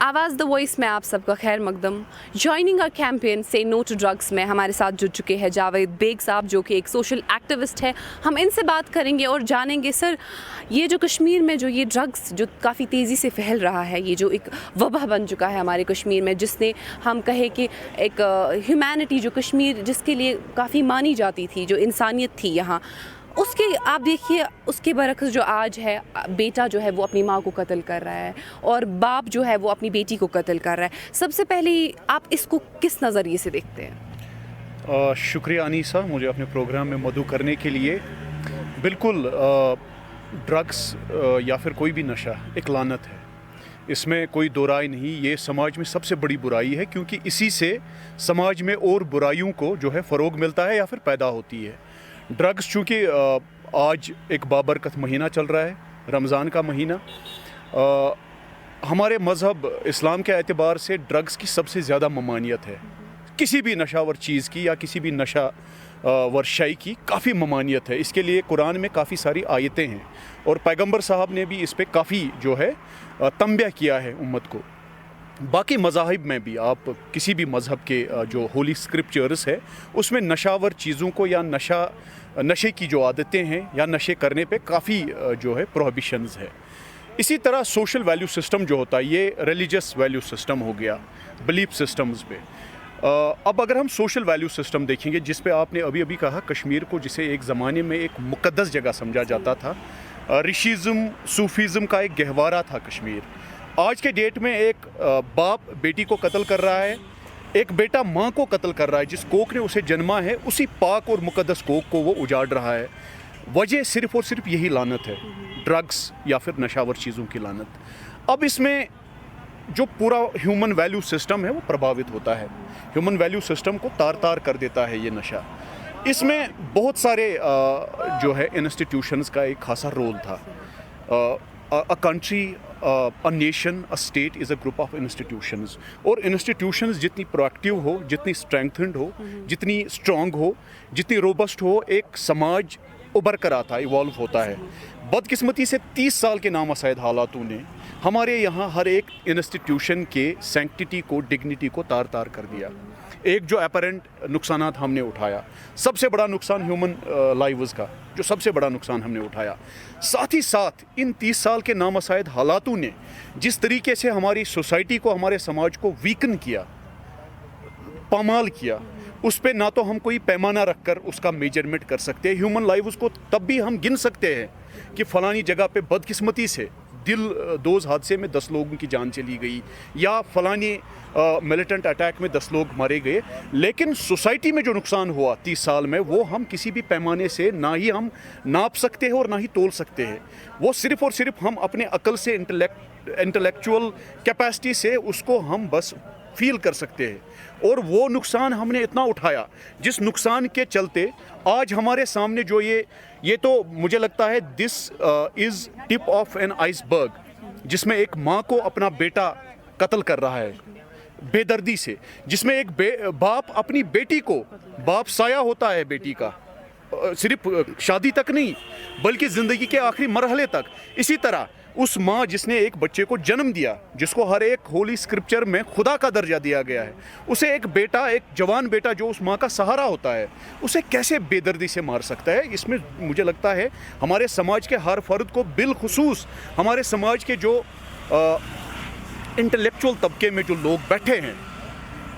आवाज़ the voice में आप सबका खैर मकदम। जॉइनिंग अ कैंपेन से नो टू ड्रग्स में हमारे साथ जुड़ चुके हैं जावेद बेग साहब, जो कि एक सोशल एक्टिविस्ट है। हम इनसे बात करेंगे और जानेंगे सर, ये जो कश्मीर में जो ये ड्रग्स जो काफ़ी तेज़ी से फैल रहा है, ये जो एक वबा बन चुका है हमारे कश्मीर में, जिसने हम कहे कि एक ह्यूमैनिटी जो कश्मीर जिसके लिए काफ़ी मानी जाती थी, जो इंसानियत थी यहाँ, उसके आप देखिए उसके बरक्स जो आज है, बेटा जो है वो अपनी माँ को कत्ल कर रहा है और बाप जो है वो अपनी बेटी को कत्ल कर रहा है। सबसे पहले आप इसको किस नज़रिए से देखते हैं? शुक्रिया अनीसा, मुझे अपने प्रोग्राम में मदऊ करने के लिए। बिल्कुल, ड्रग्स या फिर कोई भी नशा एक लानत है, इसमें कोई दो राय नहीं। ये समाज में सबसे बड़ी बुराई है, क्योंकि इसी से समाज में और बुराइयों को जो है फ़रोग मिलता है या फिर पैदा होती है। ड्रग्स चूँकि आज एक बाबरकत महीना चल रहा है, रमज़ान का महीना, हमारे मज़हब इस्लाम के एतबार से ड्रग्स की सबसे ज़्यादा ममानियत है। किसी भी नशावर चीज़ की या किसी भी नशा वर शय की काफ़ी ममानियत है। इसके लिए कुरान में काफ़ी सारी आयतें हैं और पैगंबर साहब ने भी इस पर काफ़ी जो है तंबिया किया है उम्मत को। बाकी मज़ाहिब में भी आप किसी भी मज़हब के जो होली स्क्रिप्चर्स है उसमें नशावर चीज़ों को या नशे की जो आदतें हैं या नशे करने पे काफ़ी जो है प्रोहिबिशंस है। इसी तरह सोशल वैल्यू सिस्टम जो होता है, ये रिलीजियस वैल्यू सिस्टम हो गया, बिलीफ सिस्टम्स पे। अब अगर हम सोशल वैल्यू सिस्टम देखेंगे, जिस पे आपने अभी अभी कहा कश्मीर को, जिसे एक ज़माने में एक मुक़द्दस जगह समझा जाता था, ऋषिज़्म सूफीज़्म का एक गहवारा था कश्मीर। आज के डेट में एक बाप बेटी को कत्ल कर रहा है, एक बेटा माँ को कत्ल कर रहा है, जिस कोख ने उसे जन्मा है उसी पाक और मुक़द्दस कोख को वो उजाड़ रहा है। वजह सिर्फ़ और सिर्फ यही लानत है, ड्रग्स या फिर नशावर चीज़ों की लानत। अब इसमें जो पूरा ह्यूमन वैल्यू सिस्टम है वो प्रभावित होता है, ह्यूमन वैल्यू सिस्टम को तार तार कर देता है ये नशा। इसमें बहुत सारे जो है इंस्टीट्यूशंस का एक खासा रोल था। A country, a nation, a state is a group of institutions, और इंस्टीट्यूशंस जितनी प्रोएक्टिव हो, जितनी स्ट्रेंथन्ड हो, जितनी स्ट्रॉन्ग हो, जितनी रोबस्ट हो, एक समाज उभर कर आता है, इवॉल्व होता है। बदकिस्मती से 30 साल के नामसैद हालातों ने हमारे यहाँ हर एक इंस्टीट्यूशन के सैंक्टिटी को, डिग्निटी को तार तार कर दिया। एक जो अपरेंट नुकसानात हमने उठाया, सबसे बड़ा नुकसान ह्यूमन लाइव्स का, जो सबसे बड़ा नुकसान हमने उठाया। साथ ही साथ इन 30 साल के नामसैद हालातों ने जिस तरीके से हमारी सोसाइटी को, हमारे समाज को वीकन किया, पामाल किया, उस पे ना तो हम कोई पैमाना रखकर उसका मेजरमेंट कर सकते हैं। ह्यूमन लाइव्स को तब भी हम गिन सकते हैं कि फ़लानी जगह पे बदकिस्मती से दिल-दोज़ हादसे में 10 लोगों की जान चली गई, या फ़लानी मिलिटेंट अटैक में 10 लोग मारे गए। लेकिन सोसाइटी में जो नुकसान हुआ 30 साल में, वो हम किसी भी पैमाने से ना ही हम नाप सकते हैं और ना ही तोल सकते हैं। वो सिर्फ़ और सिर्फ हम अपने अक्ल से, इंटेलेक्चुअल कैपेसिटी से उसको हम बस फील कर सकते हैं। और वो नुकसान हमने इतना उठाया, जिस नुकसान के चलते आज हमारे सामने जो ये तो मुझे लगता है this is tip of an iceberg, जिसमें एक माँ को अपना बेटा कत्ल कर रहा है बेदर्दी से, जिसमें एक बाप अपनी बेटी को, बाप साया होता है बेटी का, सिर्फ शादी तक नहीं बल्कि ज़िंदगी के आखिरी मरहले तक। इसी तरह उस माँ जिसने एक बच्चे को जन्म दिया, जिसको हर एक होली स्क्रिप्चर में खुदा का दर्जा दिया गया है, उसे एक बेटा, एक जवान बेटा जो उस माँ का सहारा होता है, उसे कैसे बेदर्दी से मार सकता है? इसमें मुझे लगता है हमारे समाज के हर फर्द को, बिलखुसूस हमारे समाज के जो इंटेलेक्चुअल तबके में जो लोग बैठे हैं,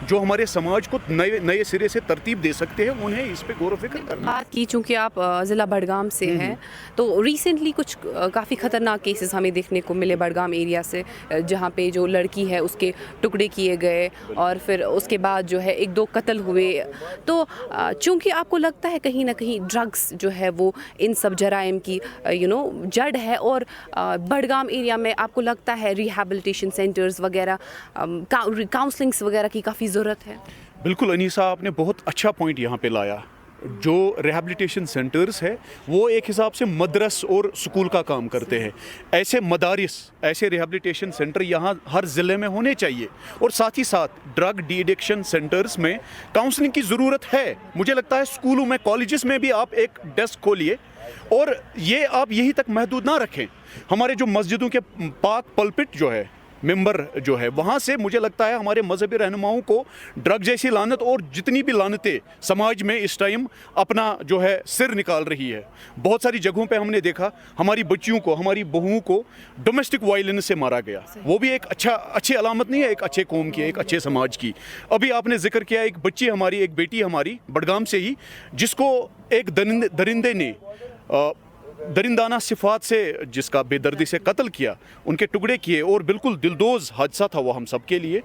जो हमारे समाज को नए सिरे से तरतीब दे सकते हैं, उन्हें इस पे गौर फिक्र करना। बात की, चूँकि आप ज़िला बड़गाम से हैं, तो रिसेंटली कुछ काफ़ी ख़तरनाक केसेस हमें देखने को मिले बड़गाम एरिया से, जहाँ पे जो लड़की है उसके टुकड़े किए गए और फिर उसके बाद जो है 1-2 कत्ल हुए। तो चूँकि आपको लगता है कहीं ना कहीं ड्रग्स जो है वो इन सब जराइम की जड़ है, और बड़गाम एरिया में आपको लगता है रिहैबिलिटेशन सेंटर्स वगैरह, काउंसलिंग्स वगैरह की काफ़ी ज़रूरत है? बिल्कुल अनीसा, आपने बहुत अच्छा पॉइंट यहाँ पे लाया। जो रिहैबिलिटेशन सेंटर्स है वो एक हिसाब से मदरस और स्कूल का काम करते हैं। ऐसे मदारिस, ऐसे रिहैबिलिटेशन सेंटर यहाँ हर ज़िले में होने चाहिए, और साथ ही साथ ड्रग डी एडिक्शन सेंटर्स में काउंसलिंग की ज़रूरत है। मुझे लगता है स्कूलों में, कॉलेजेस में भी आप एक डेस्क खोलिए, और ये आप यही तक महदूद ना रखें। हमारे जो मस्जिदों के पाक पल्पिट जो है, मेंबर जो है, वहाँ से मुझे लगता है हमारे मजहबी रहनुमाओं को ड्रग जैसी लानत और जितनी भी लानतें समाज में इस टाइम अपना जो है सिर निकाल रही है। बहुत सारी जगहों पे हमने देखा हमारी बच्चियों को, हमारी बहुओं को डोमेस्टिक वायलेंस से मारा गया। वो भी एक अच्छी अलामत नहीं है एक अच्छे कौम की, एक अच्छे समाज की। अभी आपने जिक्र किया एक बच्ची हमारी, एक बेटी हमारी बडगाम से ही, जिसको एक दरिंदे ने दरिंदाना सिफात से जिसका बेदर्दी से कत्ल किया, उनके टुकड़े किए, और बिल्कुल दिलदोज हादसा था वो हम सब के लिए।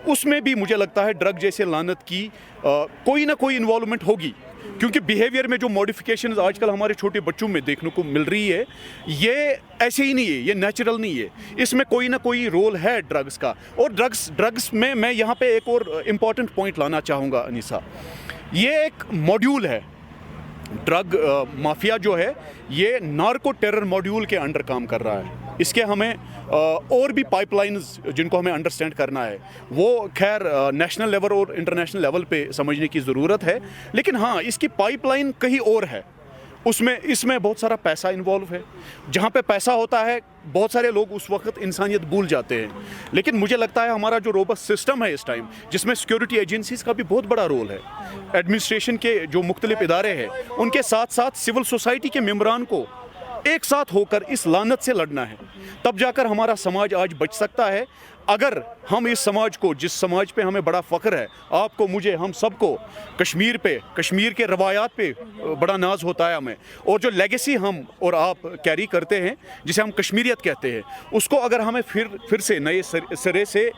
उसमें भी मुझे लगता है ड्रग जैसे लानत की कोई ना कोई इन्वॉल्वमेंट होगी, क्योंकि बिहेवियर में जो मॉडिफिकेशंस आजकल हमारे छोटे बच्चों में देखने को मिल रही है, ये ऐसे ही नहीं है, ये नेचुरल नहीं है, इसमें कोई ना कोई रोल है ड्रग्स का। और ड्रग्स में मैं यहाँ पे एक और इम्पॉर्टेंट पॉइंट लाना चाहूँगा अनीसा, ये एक मॉड्यूल है। ड्रग माफिया जो है ये नार्को टेरर मॉड्यूल के अंडर काम कर रहा है। इसके हमें और भी पाइपलाइंस जिनको हमें अंडरस्टैंड करना है, वो खैर नेशनल लेवल और इंटरनेशनल लेवल पे समझने की ज़रूरत है, लेकिन हाँ इसकी पाइपलाइन कहीं और है। इसमें बहुत सारा पैसा इन्वॉल्व है। जहाँ पे पैसा होता है बहुत सारे लोग उस वक्त इंसानियत भूल जाते हैं। लेकिन मुझे लगता है हमारा जो रोबस्ट सिस्टम है इस टाइम, जिसमें सिक्योरिटी एजेंसीज़ का भी बहुत बड़ा रोल है, एडमिनिस्ट्रेशन के जो मुख्तलिफ इदारे हैं उनके साथ साथ सिविल सोसाइटी के मेम्बरान को एक साथ होकर इस लानत से लड़ना है, तब जाकर हमारा समाज आज बच सकता है। अगर हम इस समाज को, जिस समाज पे हमें बड़ा फ़ख्र है, आपको, मुझे, हम सबको कश्मीर के रवायात पे बड़ा नाज होता है हमें, और जो लेगेसी हम और आप कैरी करते हैं जिसे हम कश्मीरियत कहते हैं, उसको अगर हमें फिर से नए सिरे से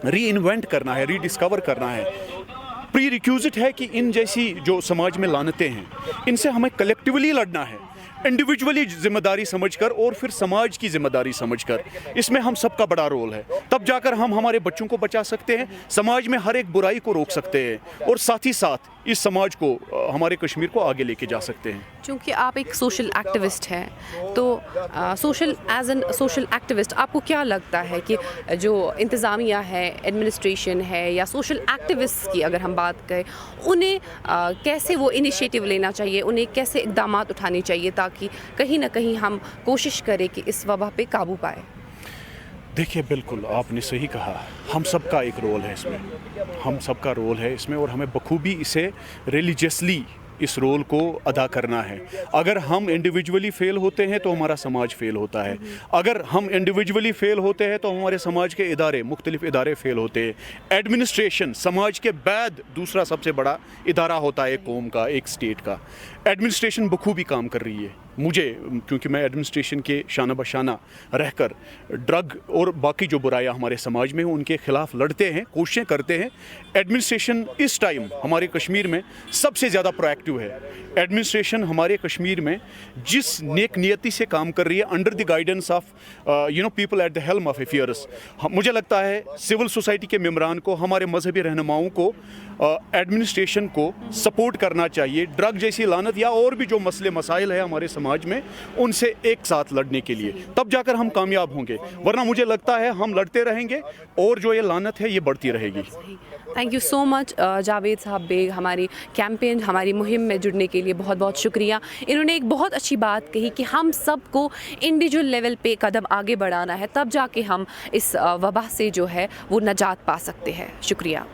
री इन्वेंट करना है, रीडिस्कवर करना है, प्री रिक्विजिट है कि इन जैसी जो समाज में लानतें हैं इनसे हमें कलेक्टिवली लड़ना है, इंडिविजुअली जिम्मेदारी समझकर और फिर समाज की जिम्मेदारी समझकर। इसमें हम सबका बड़ा रोल है, तब जाकर हम हमारे बच्चों को बचा सकते हैं, समाज में हर एक बुराई को रोक सकते हैं, और साथ ही साथ इस समाज को, हमारे कश्मीर को आगे लेके जा सकते हैं। क्योंकि आप एक सोशल एक्टिविस्ट हैं, तो एज एन सोशल एक्टिविस्ट आपको क्या लगता है कि जो इंतज़ामिया है, एडमिनिस्ट्रेशन है, या सोशल एक्टिविस्ट की अगर हम बात करें, उन्हें कैसे वो इनिशिएटिव लेना चाहिए, उन्हें कैसे इक़दाम उठाने चाहिए ताकि कहीं ना कहीं हम कोशिश करें कि इस वबा पे काबू पाए? देखिए, बिल्कुल आपने सही कहा, हम सबका एक रोल है इसमें, हम सबका रोल है इसमें, और हमें बखूबी इसे रिलीजियसली इस रोल को अदा करना है। अगर हम इंडिविजुअली फेल होते हैं तो हमारा समाज फेल होता है, अगर हम इंडिविजुअली फेल होते हैं तो हमारे समाज के इदारे, मुख्तलिफ इदारे फेल होते हैं। एडमिनिस्ट्रेशन समाज के बाद दूसरा सबसे बड़ा इदारा होता है एक कौम का, एक स्टेट का। एडमिनिस्ट्रेशन बखूबी काम कर रही है। मुझे, क्योंकि मैं एडमिनिस्ट्रेशन के शाना बशाना रहकर ड्रग और बाकी जो बुराइयां हमारे समाज में हैं उनके खिलाफ लड़ते हैं, कोशिशें करते हैं। एडमिनिस्ट्रेशन इस टाइम हमारे कश्मीर में सबसे ज़्यादा प्रोएक्टिव है। एडमिनिस्ट्रेशन हमारे कश्मीर में जिस नेक नियति से काम कर रही है, under the guidance of people at the helm of affairs, मुझे लगता है सिविल सोसाइटी के मेम्बरान को, हमारे मजहबी रहनुमाओं को, एडमिनिस्ट्रेशन को सपोर्ट करना चाहिए ड्रग जैसी लानत या और भी जो मसले मसाइल है हमारे समाज में, उनसे एक साथ लड़ने के लिए, तब जाकर हम कामयाब होंगे। वरना मुझे लगता है हम लड़ते रहेंगे और जो ये लानत है ये बढ़ती रहेगी। Thank you so much Javed साहब बेग, हमारी कैंपेन, हमारी मुहिम में जुड़ने के लिए बहुत बहुत शुक्रिया। इन्होंने एक बहुत अच्छी बात कही कि हम सबको इंडिविजुअल लेवल पे कदम आगे बढ़ाना है, तब जाके हम इस वबा से जो है वो नजात पा सकते हैं। शुक्रिया।